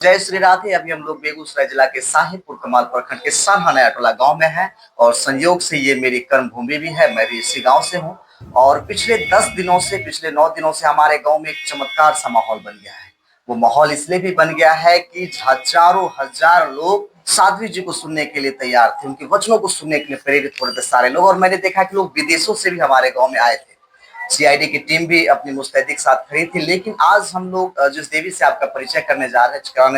जय श्री राधे। अभी हम लोग बेगूसराय जिला के साहिबपुर कमाल प्रखंड के सान्हा नया टोला गांव में हैं और संयोग से ये मेरी कर्म भूमि भी है। मैं भी इसी गांव से हूं और पिछले 9 दिनों से हमारे गांव में एक चमत्कार सा माहौल बन गया है। वो माहौल इसलिए भी बन गया है कि हजारों हजार लोग साध्वी जी को सुनने के लिए तैयार थे, उनके वचनों को सुनने के लिए प्रेरित हो रहे थे सारे लोग। और मैंने देखा कि लोग विदेशों से भी हमारे गाँव में आए थे। सीआईडी की टीम भी अपनी मुस्तैदी के साथ खड़ी थी। लेकिन आज हम लोग जिस देवी से आपका परिचय कराने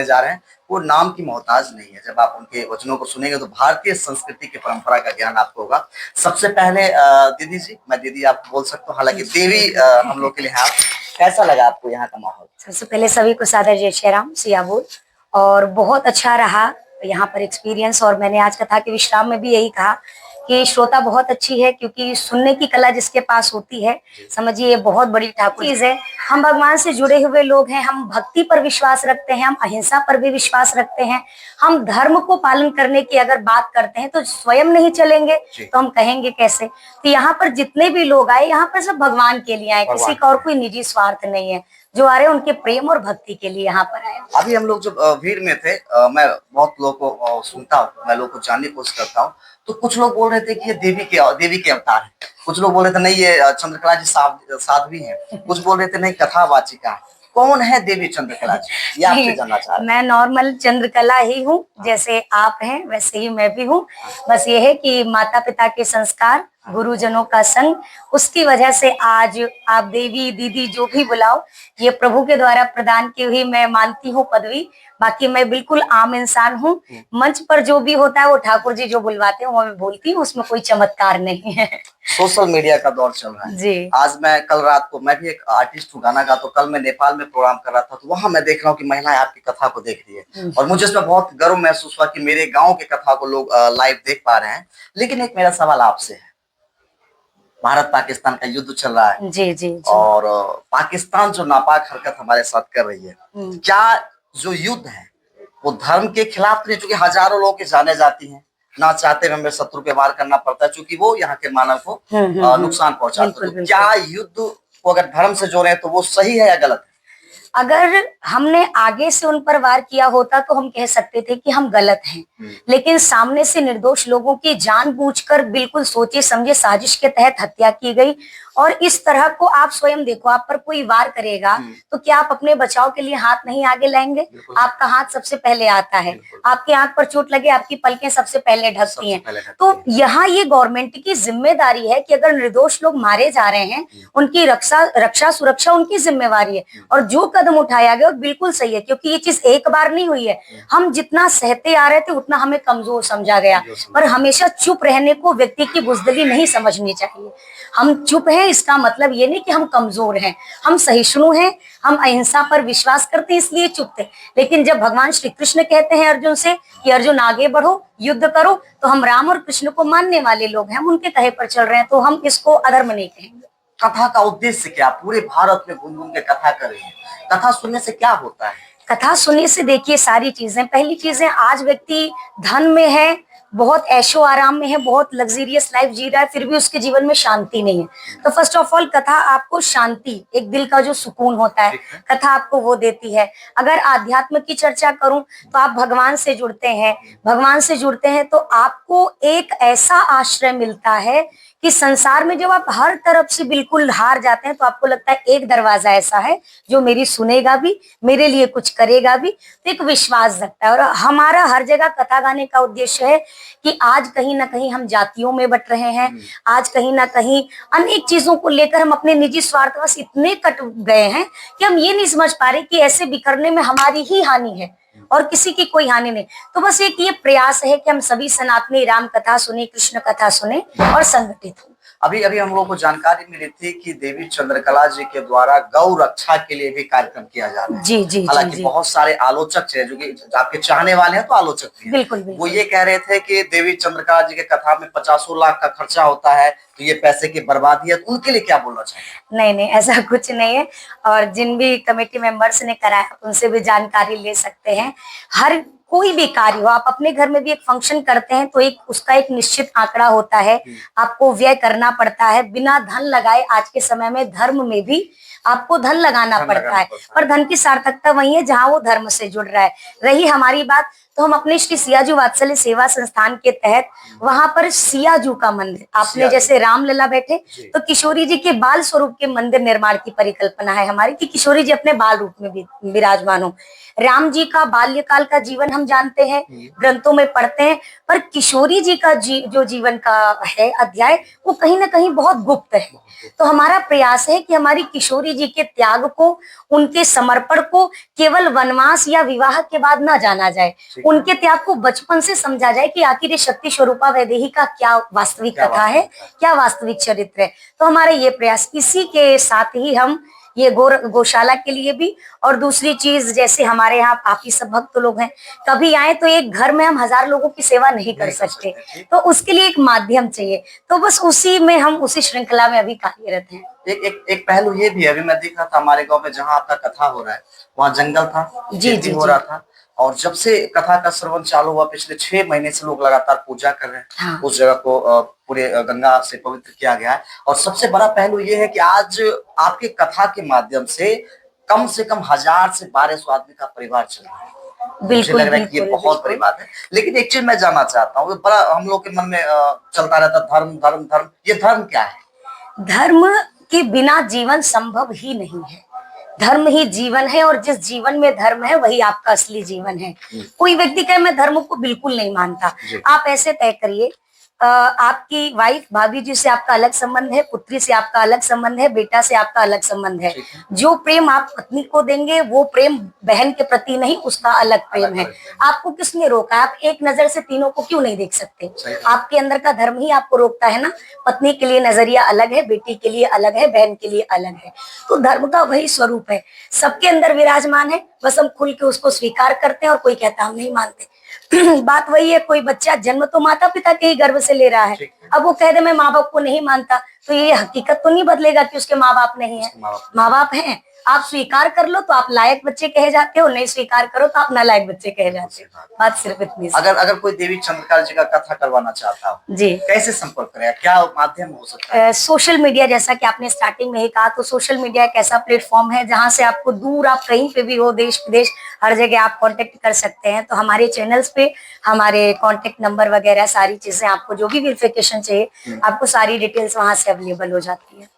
जा रहे हैं वो नाम की मोहताज नहीं है। जब आप उनके वचनों को सुनेंगे तो भारतीय संस्कृति की परंपरा का ज्ञान आपको होगा। सबसे पहले दीदी जी, मैं दीदी आपको बोल सकता हूँ, हालांकि देवी हम लोग के लिए हैं। कैसा लगा आपको यहाँ का माहौल? सबसे पहले सभी को सादर जय श्री राम सिया बोल। और बहुत अच्छा रहा यहाँ पर एक्सपीरियंस। और मैंने आज कथा के विश्राम में भी यही कहा कि श्रोता बहुत अच्छी है, क्योंकि सुनने की कला जिसके पास होती है, समझिए ये बहुत बड़ी ठाकुर चीज है। हम भगवान से जुड़े हुए लोग हैं, हम भक्ति पर विश्वास रखते हैं, हम अहिंसा पर भी विश्वास रखते हैं। हम धर्म को पालन करने की अगर बात करते हैं तो स्वयं नहीं चलेंगे तो हम कहेंगे कैसे। तो यहाँ पर जितने भी लोग आए, यहाँ पर सब भगवान के लिए आए, किसी का और कोई निजी स्वार्थ नहीं है। जो आ रहे हैं उनके प्रेम और भक्ति के लिए यहाँ पर आए। अभी हम लोग जब भीड़ में थे, मैं बहुत लोगों को सुनता हूँ, मैं लोगों को जानने की कोशिश करता हूँ, तो कुछ लोग बोल रहे थे कि ये देवी के अवतार है। कुछ लोग बोल रहे थे नहीं ये चंद्रकला जी साध्वी हैं। कुछ बोल रहे थे नहीं कथावाचिका है। कौन है देवी चंद्रकला जी? ये आपसे जानना चाह रहे हैं। मैं नॉर्मल चंद्रकला ही हूँ, जैसे आप हैं वैसे ही मैं भी हूँ। बस ये है कि माता पिता के संस्कार, गुरुजनों का संग, उसकी वजह से आज आप देवी दीदी जो भी बुलाओ, ये प्रभु के द्वारा प्रदान की हुई मैं मानती हूँ पदवी। बाकी मैं बिल्कुल आम इंसान हूँ। मंच पर जो भी होता है वो ठाकुर जी जो बुलवाते हैं वो मैं बोलती हूँ, उसमें कोई चमत्कार नहीं है। सोशल मीडिया का दौर चल रहा है जी। आज कल रात को मैं भी एक आर्टिस्ट हूँ, गाना गाता हूँ। कल मैं नेपाल में प्रोग्राम कर रहा था, तो वहां मैं देख रहा हूँ कि महिलाएं आपकी कथा को देख रही है और मुझे इसमें बहुत गर्व महसूस हुआ कि मेरे गांव की कथा को लोग लाइव देख पा रहे हैं। लेकिन एक मेरा सवाल आपसे है, भारत पाकिस्तान का युद्ध चल रहा है। जी। और पाकिस्तान जो नापाक हरकत हमारे साथ कर रही है, क्या जो युद्ध है वो धर्म के खिलाफ नहीं? चूंकि हजारों लोग की जाने जाती हैं, ना चाहते हुए हमें शत्रु पे वार करना पड़ता है, चूंकि वो यहाँ के मानव को नुकसान पहुंचाते हैं। तो क्या युद्ध को अगर धर्म से जोड़े तो वो सही है या गलत है? अगर हमने आगे से उन पर वार किया होता तो हम कह सकते थे कि हम गलत हैं, लेकिन सामने से निर्दोष लोगों की जानबूझकर बिल्कुल सोचे समझे साजिश के तहत हत्या की गई। और इस तरह को आप स्वयं देखो, आप पर कोई वार करेगा तो क्या आप अपने बचाव के लिए हाथ नहीं आगे लाएंगे? आपका हाथ सबसे पहले आता है। आपकी आंख पर चोट लगे, आपकी पलकें सबसे पहले ढकती हैं। तो यहाँ ये गवर्नमेंट की जिम्मेदारी है कि अगर निर्दोष लोग मारे जा रहे हैं, उनकी रक्षा सुरक्षा उनकी जिम्मेवारी है। और जो कदम उठाया गया बिल्कुल सही है, क्योंकि ये चीज एक बार नहीं हुई है। हम जितना सहते आ रहे थे उतना हमें कमजोर समझा गया। पर हमेशा चुप रहने को व्यक्ति की बुजदिली नहीं समझनी चाहिए। हम चुप हैं इसका मतलब ये नहीं कि हम कमजोर हैं, हम सहिष्णु हैं, हम अहिंसा पर विश्वास करते हैं इसलिए चुप थे। लेकिन जब भगवान श्री कृष्ण कहते हैं अर्जुन से कि अर्जुन आगे बढ़ो, युद्ध करो, तो हम राम और कृष्ण को मानने वाले लोग हैं, हम उनके कहे पर चल रहे हैं, तो हम इसको अधर्म नहीं कहेंगे। कथा का उद्देश्य क्या? पूरे भारत में घूम घूम के कथा कर रही है। कथा सुनने से क्या होता है? कथा सुनने से देखिए सारी चीजें, पहली चीजें, आज व्यक्ति धन में है, बहुत ऐशो आराम में है, बहुत लग्जरियस लाइफ जी रहा है, फिर भी उसके जीवन में शांति नहीं है। तो फर्स्ट ऑफ ऑल कथा आपको शांति, एक दिल का जो सुकून होता है, कथा आपको वो देती है। अगर आध्यात्म की चर्चा करूं तो आप भगवान से जुड़ते हैं, भगवान से जुड़ते हैं तो आपको एक ऐसा आश्रय मिलता है कि संसार में जब आप हर तरफ से बिल्कुल हार जाते हैं तो आपको लगता है एक दरवाजा ऐसा है जो मेरी सुनेगा भी, मेरे लिए कुछ करेगा भी, तो एक विश्वास जगता है। और हमारा हर जगह कथा गाने का उद्देश्य है कि आज कहीं ना कहीं हम जातियों में बट रहे हैं, आज कहीं ना कहीं अनेक चीजों को लेकर हम अपने निजी स्वार्थवश इतने कट गए हैं कि हम ये नहीं समझ पा रहे कि ऐसे बिखरने में हमारी ही हानि है और किसी की कोई हानि नहीं। तो बस एक ये प्रयास है कि हम सभी सनातनी राम कथा सुने, कृष्ण कथा सुने और संगठित हो। अभी हम लोगों को जानकारी मिली थी कि देवी चंद्रकला जी के द्वारा गौ रक्षा के लिए भी कार्यक्रम किया जा रहा है। जी। हालांकि बहुत सारे आलोचक थे जो कि आपके चाहने वाले हैं, तो आलोचक भी हैं। बिल्कुल। वो ये कह रहे थे कि देवी चंद्रकला जी के कथा में 50 लाख का खर्चा होता है, तो ये पैसे की बर्बादी है। तो उनके लिए क्या बोलना चाहिए? नहीं, ऐसा कुछ नहीं है। और जिन भी कमेटी मेंबर्स ने कराया उनसे भी जानकारी ले सकते हैं। हर कोई भी कार्य हो, आप अपने घर में भी एक फंक्शन करते हैं तो एक उसका एक निश्चित आंकड़ा होता है, आपको व्यय करना पड़ता है। बिना धन लगाए आज के समय में धर्म में भी आपको धन लगाना पड़ता है, पर धन की सार्थकता वही है जहां वो धर्म से जुड़ रहा है। रही हमारी बात, तो हम अपने श्री सियाजू वात्सल्य सेवा संस्थान के तहत वहां पर सियाजू का मंदिर, आपने जैसे रामलला बैठे तो किशोरी जी के बाल स्वरूप के मंदिर निर्माण की परिकल्पना है हमारी कि किशोरी जी अपने बाल रूप में भी विराजमान हो। राम जी का बाल्यकाल का जीवन हम जानते हैं, ग्रंथों में पढ़ते हैं, पर किशोरी जी का जो जीवन का है अध्याय, वो कहीं ना कहीं बहुत गुप्त है। तो हमारा प्रयास है कि हमारी किशोरी जी के त्याग को, उनके समर्पण को केवल वनवास या विवाह के बाद ना जाना जाए, उनके त्याग को बचपन से समझा जाए कि आखिर ये शक्ति स्वरूपा वैदेही का क्या वास्तविक कथा है, क्या वास्तविक चरित्र है। तो हमारा ये प्रयास, इसी के साथ ही हम ये गौशाला के लिए भी, और दूसरी चीज जैसे हमारे यहाँ काफी सब भक्त लोग हैं, कभी आए तो एक घर में हम 1000 लोगों की सेवा नहीं कर सकते, तो उसके लिए एक माध्यम चाहिए। तो बस उसी में हम उसी श्रृंखला में अभी कार्यरत हैं। एक पहलू ये भी, अभी मैं देख रहा था हमारे गांव में जहां आपका कथा हो रहा है वहां जंगल था, खेती हो रहा था, और जब से कथा का श्रवण चालू हुआ पिछले 6 महीने से लोग लगातार पूजा कर रहे हैं। हाँ। उस जगह को पूरे गंगा से पवित्र किया गया है। और सबसे बड़ा पहलू ये है कि आज आपके कथा के माध्यम से कम 1000 से 1200 आदमी का परिवार चल रहा है। मुझे लग रहा है कि ये बहुत बड़ी बात है। लेकिन एक चीज मैं जानना चाहता हूँ, बड़ा हम लोग के मन में चलता रहता धर्म धर्म धर्म, ये धर्म क्या है? धर्म के बिना जीवन संभव ही नहीं है। धर्म ही जीवन है, और जिस जीवन में धर्म है वही आपका असली जीवन है। कोई व्यक्ति कहे मैं धर्म को बिल्कुल नहीं मानता, आप ऐसे तय करिए, आपकी वाइफ भाभी जी से आपका अलग संबंध है, पुत्री से आपका अलग संबंध है, बेटा से आपका अलग संबंध है। जो प्रेम आप पत्नी को देंगे वो प्रेम बहन के प्रति नहीं, उसका अलग प्रेम है। आपको किसने रोका? आप एक नजर से तीनों को क्यों नहीं देख सकते? आपके अंदर का धर्म ही आपको रोकता है ना। पत्नी के लिए नजरिया अलग है, बेटी के लिए अलग है, बहन के लिए अलग है। तो धर्म का वही स्वरूप है, सबके अंदर विराजमान है, बस हम खुल के उसको स्वीकार करते हैं। और कोई कहता हम नहीं मानते, बात वही है, कोई बच्चा जन्म तो माता पिता के ही गर्भ से ले रहा है, अब वो कह दे मैं माँ बाप को नहीं मानता, तो ये हकीकत तो नहीं बदलेगा कि उसके माँ बाप नहीं है। माँ बाप हैं, आप स्वीकार कर लो तो आप लायक बच्चे कहे जाते हो, नहीं स्वीकार करो तो आप नालायक बच्चे कहे जाते हो। बात सिर्फ इतनी। अगर कोई देवी चंद्रकाल जी का कथा करवाना चाहता हो जी, कैसे संपर्क करें, क्या माध्यम हो सकता है? सोशल मीडिया, जैसा कि आपने स्टार्टिंग में ही कहा, तो सोशल मीडिया एक ऐसा प्लेटफॉर्म है जहां से आपको दूर, आप कहीं पे भी हो, देश विदेश हर जगह आप कांटेक्ट कर सकते हैं। तो हमारे चैनल्स पे हमारे कांटेक्ट नंबर वगैरह सारी चीजें, आपको जो भी वेरिफिकेशन चाहिए आपको सारी डिटेल्स वहां से अवेलेबल हो जाती है।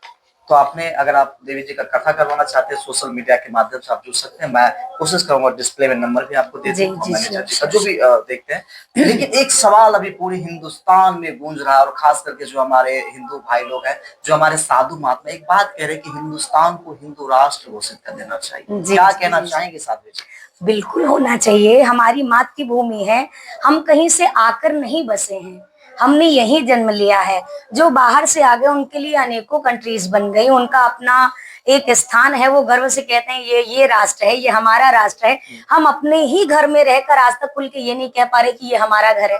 तो आपने, अगर आप देवी जी का कथा करवाना चाहते हैं सोशल मीडिया के माध्यम से आप जुड़ सकते हैं। मैं कोशिश करूंगा डिस्प्ले में नंबर भी आपको दे दूंगा, जो भी देखते हैं। लेकिन एक सवाल अभी पूरे हिंदुस्तान में गूंज रहा है, और खास करके जो हमारे हिंदू भाई लोग हैं, जो हमारे साधु महात्मा एक बात कह रहे हैं कि हिंदुस्तान को हिंदू राष्ट्र घोषित कर देना चाहिए। क्या कहना चाहेंगे साधु जी? बिल्कुल होना चाहिए, हमारी मातृभूमि है, हम कहीं से आकर नहीं बसे हैं, हमने यही जन्म लिया है। जो बाहर से आ गए उनके लिए अनेकों कंट्रीज बन गई, उनका अपना एक स्थान है, वो गर्व से कहते हैं ये राष्ट्र है, ये हमारा राष्ट्र है। हम अपने ही घर में रहकर आज तक खुल के ये नहीं कह पा रहे कि ये हमारा घर है।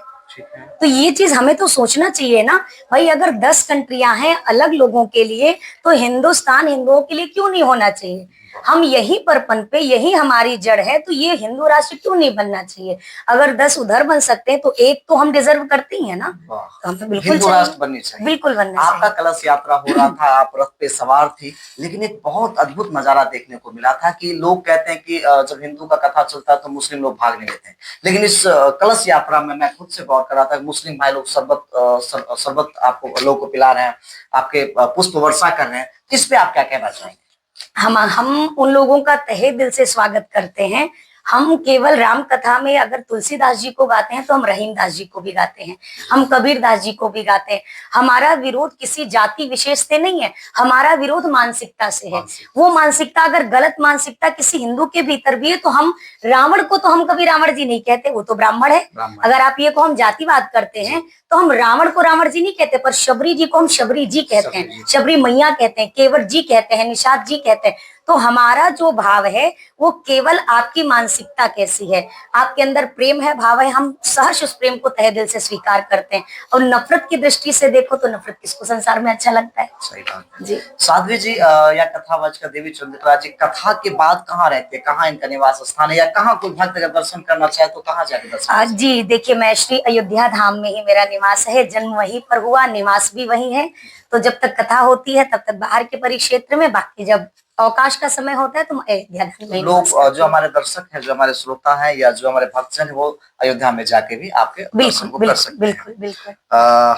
तो ये चीज हमें तो सोचना चाहिए ना भाई, अगर 10 कंट्रियां हैं अलग लोगों के लिए, तो हिंदुस्तान हिंदुओं के लिए क्यों नहीं होना चाहिए? हम यही पर पनपे, यही हमारी जड़ है, तो ये हिंदू राष्ट्र क्यों नहीं बनना चाहिए? अगर 10 उधर बन सकते हैं तो एक तो हम डिजर्व करते ही है ना। तो हम तो बिल्कुल हिंदू राष्ट्र बननी चाहिए, बिल्कुल बनना चाहिए। आपका कलश यात्रा हो रहा था, आप रथ पे सवार थी, लेकिन एक बहुत अद्भुत नजारा देखने को मिला था कि लोग कहते हैं कि जब हिंदू का कथा चलता है तो मुस्लिम लोग भागने लेते हैं, लेकिन इस कलश यात्रा में मैं खुद से गौर कर रहा था, मुस्लिम भाई लोग शरबत आपको लोगों को पिला रहे हैं, आपके पुष्प वर्षा कर रहे हैं। इस पे आप क्या कहना चाहेंगे? हम उन लोगों का तहे दिल से स्वागत करते हैं। हम केवल राम कथा में अगर तुलसीदास जी को गाते हैं तो हम रहीमदास जी को भी गाते हैं, हम कबीरदास जी को भी गाते हैं। हमारा विरोध किसी जाति विशेष से नहीं है, हमारा विरोध मानसिकता से है। वो मानसिकता, अगर गलत मानसिकता किसी हिंदू के भीतर भी है, तो हम रावण को तो हम कभी रावण जी नहीं कहते, वो तो ब्राह्मण है। अगर आप ये को हम जातिवाद करते हैं तो हम रावण को रावण जी नहीं कहते, पर शबरी जी को हम शबरी जी कहते हैं, शबरी मैया कहते हैं, केवट जी कहते हैं, निषाद जी कहते हैं। तो हमारा जो भाव है वो केवल आपकी मानसिकता कैसी है, आपके अंदर प्रेम है, भाव है, हम सहर्ष उस प्रेम को तहे दिल से स्वीकार करते हैं। और नफरत की दृष्टि से देखो तो नफरत किसको संसार में अच्छा लगता है। सही बात है जी साध्वी जी। या कथावाचक देवी चंद्रिका जी कथा के बाद कहाँ रहते हैं, कहाँ इनका निवास स्थान है, या कहाँ कोई भक्त अगर दर्शन करना चाहे तो कहाँ जाके दर्शन कर सकते हैं? जी देखिए, मैं श्री अयोध्या धाम में ही मेरा निवास है, जन्म वहीं पर हुआ, निवास भी वहीं है। तो जब तक कथा होती है तब तक बाहर के परिक्षेत्र में, बाकी जब अवकाश का समय होता है तो अयोध्या धाम में ही लोग निवास करती जो हमारे दर्शक हैं, जो हमारे श्रोता हैं, या जो हमारे भक्तजन हैं, वो अयोध्या में जाके भी आपके हूँ। दर्शन बिल्कुल को कर बिल्कुल सकते हैं। बिल्कुल बिल्कुल। अ,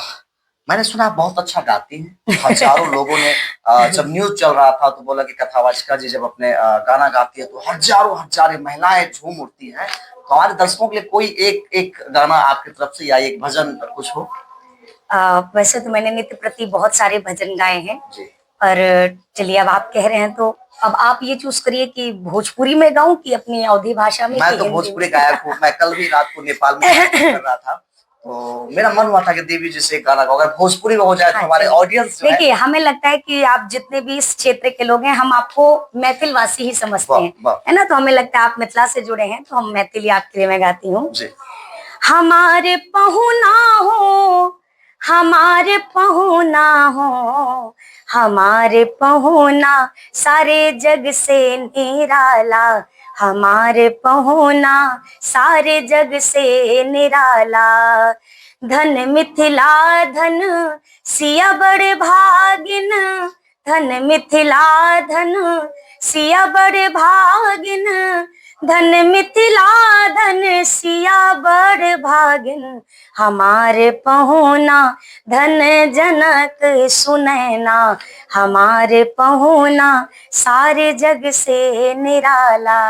मैंने सुना आप बहुत अच्छा गाती हैं। हजारों लोगों ने जब न्यूज चल रहा था तो बोला कि कथावाचिका जी जब अपने गाना गाती है तो हजारों हजारे महिलाएं झूम उठती हैं। तो हमारे दर्शकों के लिए कोई एक एक गाना आपकी तरफ से या एक भजन कुछ हो? वैसे तो मैंने नित्य प्रति बहुत सारे भजन गाए हैं, जी पर चलिए अब आप कह रहे हैं तो अब आप ये चूज करिए कि भोजपुरी में गाऊं कि अपनी अवधी भाषा में मैं कि तो हिंदी भोजपुरी में। गायक हूँ। मैं कल भी रात को नेपाल में गायक कर रहा था, तो मेरा मन हुआ था कि देवी जी से एक गाना गाओ। अगर भोजपुरी में हो जाए तो हाँ, हमारे चलिए। ऑडियंस जो है। देखिए, हमें लगता है कि आप जितने भी इस क्षेत्र के लोग हैं, हम आपको मैथिलवासी ही समझते वाह हैं, वाह है ना। तो हमें लगता है आप मिथिला से जुड़े हैं, तो हम मैथिली आपके लिए मैं गाती हूँ। जी। हमारे पहुना हो, हमारे पहुना हो, हमारे पहुना सारे जग से निराला, हमारे पहुना सारे जग से निराला। धन मिथिला धन सिया बड़ भागिन, धन मिथिला धन सिया बड़ भागिन, धन मिथिला धन सिया बड़ भागिन। हमारे पहुना धन जनक सुनैना, हमारे पहुना सारे जग से निराला।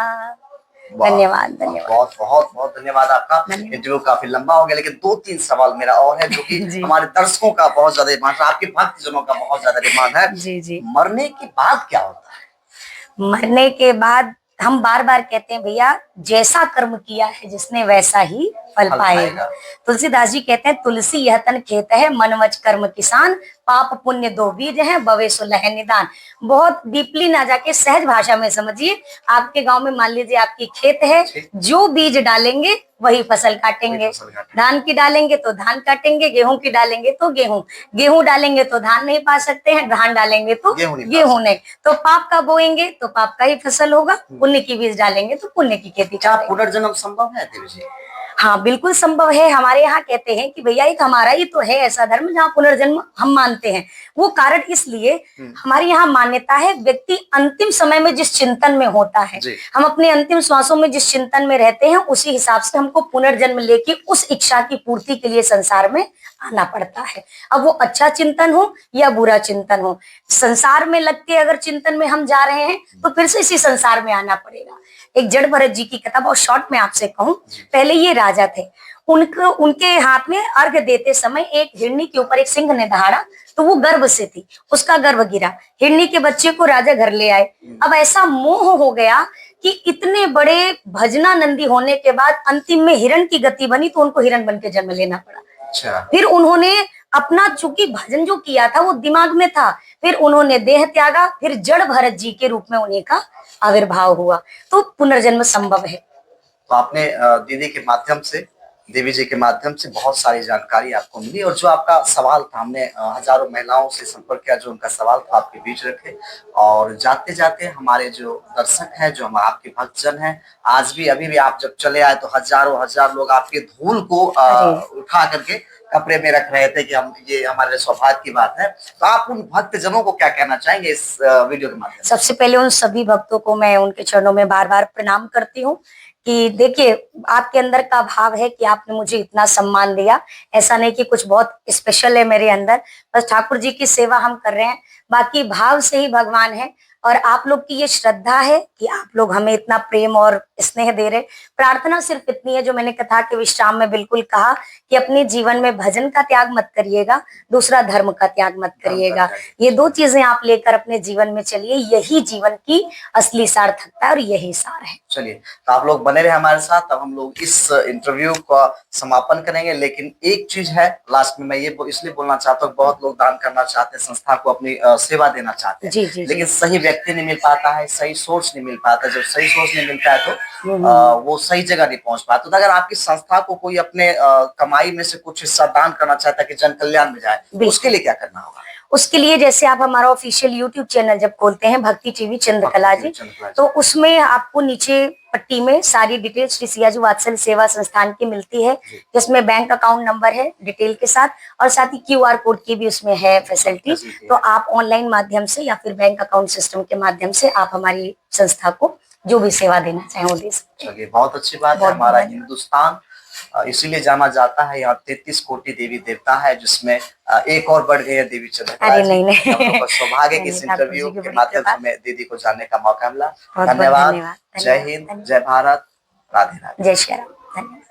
धन्यवाद धन्यवाद। बहुत बहुत बहुत धन्यवाद आपका। धन्यवाद। इंटरव्यू काफी लंबा हो गया, लेकिन 2-3 सवाल मेरा और है जो कि जी। हमारे दर्शकों का बहुत ज्यादा डिमांड है, आपके भक्तजनों का बहुत ज्यादा डिमांड है। जी जी। मरने के बाद क्या होता है? मरने के बाद हम बार बार कहते हैं भैया, जैसा कर्म किया है जिसने वैसा ही फल फल पाएगा। पाएगा। तुलसीदास जी कहते हैं, तुलसी यह तन खेत है, मन वच कर्म किसान, पाप पुण्य दो बीज हैं, भवे सुलह निदान। बहुत डीपली ना जाके सहज भाषा में समझिए। आपके गांव में मान लीजिए आपकी खेत है, जो बीज डालेंगे वही फसल काटेंगे। धान की डालेंगे तो धान काटेंगे, गेहूं की डालेंगे तो गेहूं, गेहूं डालेंगे तो धान नहीं पा सकते हैं, धान डालेंगे तो गेहूं नहीं। तो पाप का बोएंगे तो पाप का ही फसल होगा, पुण्य की बीज डालेंगे तो पुण्य की खेती। क्या पुनर्जन्म संभव है देवी जी? हाँ बिल्कुल संभव है। हमारे यहाँ कहते हैं कि भैया एक हमारा ही तो है ऐसा धर्म जहाँ पुनर्जन्म हम मानते हैं। वो कारण इसलिए हमारे यहाँ मान्यता है, व्यक्ति अंतिम समय में जिस चिंतन में होता है, हम अपने अंतिम श्वासों में जिस चिंतन में रहते हैं, उसी हिसाब से हमको पुनर्जन्म लेके उस इच्छा की पूर्ति के लिए संसार में आना पड़ता है। अब वो अच्छा चिंतन हो या बुरा चिंतन हो, संसार में लग के अगर चिंतन में हम जा रहे हैं तो फिर से इसी संसार में आना पड़ेगा। एक जड़ भरत जी की कथा बहुत शॉर्ट में आपसे कहूं। पहले ये राजा थे, उनके हाथ में अर्घ देते समय एक हिरनी के ऊपर एक सिंह ने दहाड़ा, तो वो गर्भ से थी, उसका गर्भ गिरा, हिरनी के बच्चे को राजा घर ले आए। अब ऐसा मोह हो गया कि इतने बड़े भजनानंदी होने के बाद अंतिम में हिरण की गति बनी, तो उनको हिरण बन के जन्म लेना पड़ा। फिर उन्होंने अपना, चूंकि भजन जो किया था वो दिमाग में था, फिर उन्होंने देह त्यागा, फिर जड़ भरत जी के रूप में उन्हीं का आविर्भाव हुआ। तो पुनर्जन्म संभव है। तो आपने दीदी के माध्यम से, देवी जी के माध्यम से बहुत सारी जानकारी आपको मिली, और जो आपका सवाल था, हमने हजारों महिलाओं से संपर्क किया, जो उनका सवाल था आपके बीच रखे। और जाते जाते हमारे जो दर्शक हैं, जो हम आपके भक्तजन हैं, आज भी अभी भी आप जब चले आए तो हजारों हजार लोग आपके धूल को उठा करके कपड़े में रख रहे थे कि हम, ये हमारे सौभाग्य की बात है। तो आप उन भक्तजनों को क्या कहना चाहेंगे इस वीडियो के माध्यम से? सबसे पहले उन सभी भक्तों को मैं उनके चरणों में बार बार प्रणाम करती हूँ कि देखिए, आपके अंदर का भाव है कि आपने मुझे इतना सम्मान दिया। ऐसा नहीं कि कुछ बहुत स्पेशल है मेरे अंदर, बस ठाकुर जी की सेवा हम कर रहे हैं, बाकी भाव से ही भगवान है। और आप लोग की ये श्रद्धा है कि आप लोग हमें इतना प्रेम और स्नेह दे रहे। प्रार्थना सिर्फ इतनी है, जो मैंने कथा के विश्राम में बिल्कुल कहा, कि अपने जीवन में भजन का त्याग मत करिएगा, दूसरा धर्म का त्याग मत करिएगा। ये दो चीजें आप लेकर अपने जीवन में चलिए, यही जीवन की असली सार्थकता और यही सार है। चलिए, तो आप लोग बने रहे हमारे साथ। अब हम लोग इस इंटरव्यू का समापन करेंगे, लेकिन एक चीज है लास्ट में मैं ये इसलिए बोलना चाहता हूँ, बहुत लोग दान करना चाहते हैं, संस्था को अपनी सेवा देना चाहते हैं, जी, जी, लेकिन सही व्यक्ति व्यक्ति नहीं मिल पाता है, सही सोर्स नहीं मिल पाता। जब सही सोर्स नहीं मिलता है तो वो सही जगह नहीं पहुंच पाता। तो अगर आपकी संस्था को कोई अपने कमाई में से कुछ हिस्सा दान करना चाहता है कि जन कल्याण में जाए, तो उसके लिए क्या करना होगा? उसके लिए जैसे आप हमारा ऑफिशियल यूट्यूब चैनल जब खोलते हैं भक्ति टीवी चंद्रकला जी, तो उसमें आपको नीचे पट्टी में सारी डिटेल श्री सियाजी वात्सल्य सेवा संस्थान की मिलती है, जिसमें बैंक अकाउंट नंबर है डिटेल के साथ, और साथ ही QR कोड की भी उसमें है फैसिलिटी। तो आप ऑनलाइन माध्यम से या फिर बैंक अकाउंट सिस्टम के माध्यम से आप हमारी संस्था को जो भी सेवा देना चाहें वो दे सकते हैं। चलिए, बहुत अच्छी बात है। हमारा हिंदुस्तान इसीलिए जाना जाता है, यहाँ 33 कोटि देवी देवता है, जिसमें एक और बढ़ गई है देवी चंद्रकला जी। हम लोग का सौभाग्य कि इस इंटरव्यू के माध्यम से हमें दीदी को जानने का मौका मिला। धन्यवाद। जय हिंद, जय भारत, राधे राधे। जय श्री राम। धन्यवाद।